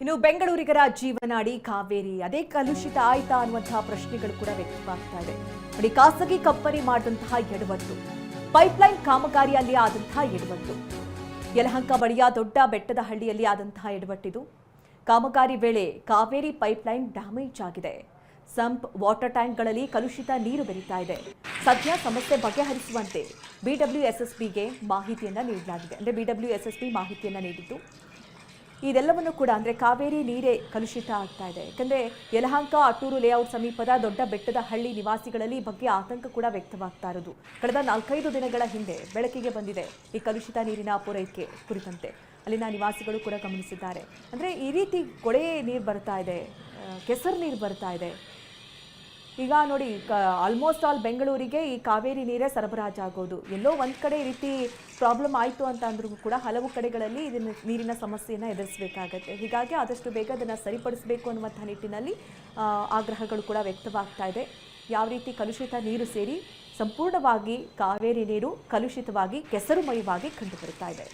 ಇನ್ನು ಬೆಂಗಳೂರಿಗರ ಜೀವನಾಡಿ ಕಾವೇರಿ ಅದೇ ಕಲುಷಿತ ಆಯ್ತಾ ಅನ್ನುವಂತಹ ಪ್ರಶ್ನೆಗಳು ಕೂಡ ವ್ಯಕ್ತವಾಗ್ತಾ ಇದೆ. ನೋಡಿ, ಖಾಸಗಿ ಕಂಪನಿ ಮಾಡಿದಂತಹ ಎಡವಟ್ಟು, ಪೈಪ್ಲೈನ್ ಕಾಮಗಾರಿಯಲ್ಲಿ ಆದಂತಹ ಎಡವಟ್ಟು, ಯಲಹಂಕ ಬಳಿಯ ದೊಡ್ಡ ಬೆಟ್ಟದ ಹಳ್ಳಿಯಲ್ಲಿ ಆದಂತಹ ಎಡವಟ್ಟಿದು. ಕಾಮಗಾರಿ ವೇಳೆ ಕಾವೇರಿ ಪೈಪ್ಲೈನ್ ಡ್ಯಾಮೇಜ್ ಆಗಿದೆ. ಸಂಪ್ ವಾಟರ್ ಟ್ಯಾಂಕ್ಗಳಲ್ಲಿ ಕಲುಷಿತ ನೀರು ಬೆರೀತಾ ಇದೆ. ಸದ್ಯ ಸಮಸ್ಯೆ ಬಗೆಹರಿಸುವಂತೆ ಬಿಡಬ್ಲ್ಯೂಎಸ್ಎಸ್ಬಿಗೆ ಮಾಹಿತಿಯನ್ನ ನೀಡಲಾಗಿದೆ. ಅಂದರೆ ಬಿಡಬ್ಲ್ಯೂಎಸ್ಎಸ್ಬಿ ಮಾಹಿತಿಯನ್ನ ನೀಡಿದ್ದು ಇದೆಲ್ಲವನ್ನು ಕೂಡ ಅಂದರೆ ಕಾವೇರಿ ನೀರೇ ಕಲುಷಿತ ಆಗ್ತಾ ಇದೆ. ಯಾಕಂದರೆ ಯಲಹಂಕ ಅಟ್ಟೂರು ಲೇಔಟ್ ಸಮೀಪದ ದೊಡ್ಡ ಬೆಟ್ಟದ ಹಳ್ಳಿ ನಿವಾಸಿಗಳಲ್ಲಿ ಈ ಬಗ್ಗೆ ಆತಂಕ ಕೂಡ ವ್ಯಕ್ತವಾಗ್ತಾ ಇರೋದು ಕಳೆದ 4-5 ದಿನಗಳ ಹಿಂದೆ ಬೆಳಕಿಗೆ ಬಂದಿದೆ. ಈ ಕಲುಷಿತ ನೀರಿನ ಪೂರೈಕೆ ಕುರಿತಂತೆ ಅಲ್ಲಿನ ನಿವಾಸಿಗಳು ಕೂಡ ಗಮನಿಸಿದ್ದಾರೆ. ಅಂದರೆ ಈ ರೀತಿ ಕೊಳೆ ನೀರು ಬರ್ತಾ ಇದೆ, ಕೆಸರು ನೀರು ಬರ್ತಾ ಇದೆ. ಈಗ ನೋಡಿ, ಆಲ್ಮೋಸ್ಟ್ ಆಲ್ ಬೆಂಗಳೂರಿಗೆ ಈ ಕಾವೇರಿ ನೀರೇ ಸರಬರಾಜಾಗೋದು. ಎಲ್ಲೋ ಒಂದು ಕಡೆ ಈ ರೀತಿ ಪ್ರಾಬ್ಲಮ್ ಆಯಿತು ಅಂತ ಅಂದ್ರೂ ಕೂಡ ಹಲವು ಕಡೆಗಳಲ್ಲಿ ಇದನ್ನು ನೀರಿನ ಸಮಸ್ಯೆಯನ್ನು ಎದುರಿಸಬೇಕಾಗತ್ತೆ. ಹೀಗಾಗಿ ಆದಷ್ಟು ಬೇಗ ಅದನ್ನು ಸರಿಪಡಿಸಬೇಕು ಅನ್ನುವಂಥ ನಿಟ್ಟಿನಲ್ಲಿ ಆಗ್ರಹಗಳು ಕೂಡ ವ್ಯಕ್ತವಾಗ್ತಾ ಇದೆ. ಯಾವ ರೀತಿ ಕಲುಷಿತ ನೀರು ಸೇರಿ ಸಂಪೂರ್ಣವಾಗಿ ಕಾವೇರಿ ನೀರು ಕಲುಷಿತವಾಗಿ ಕೆಸರುಮಯವಾಗಿ ಕಂಡುಬರುತ್ತಾ ಇದೆ.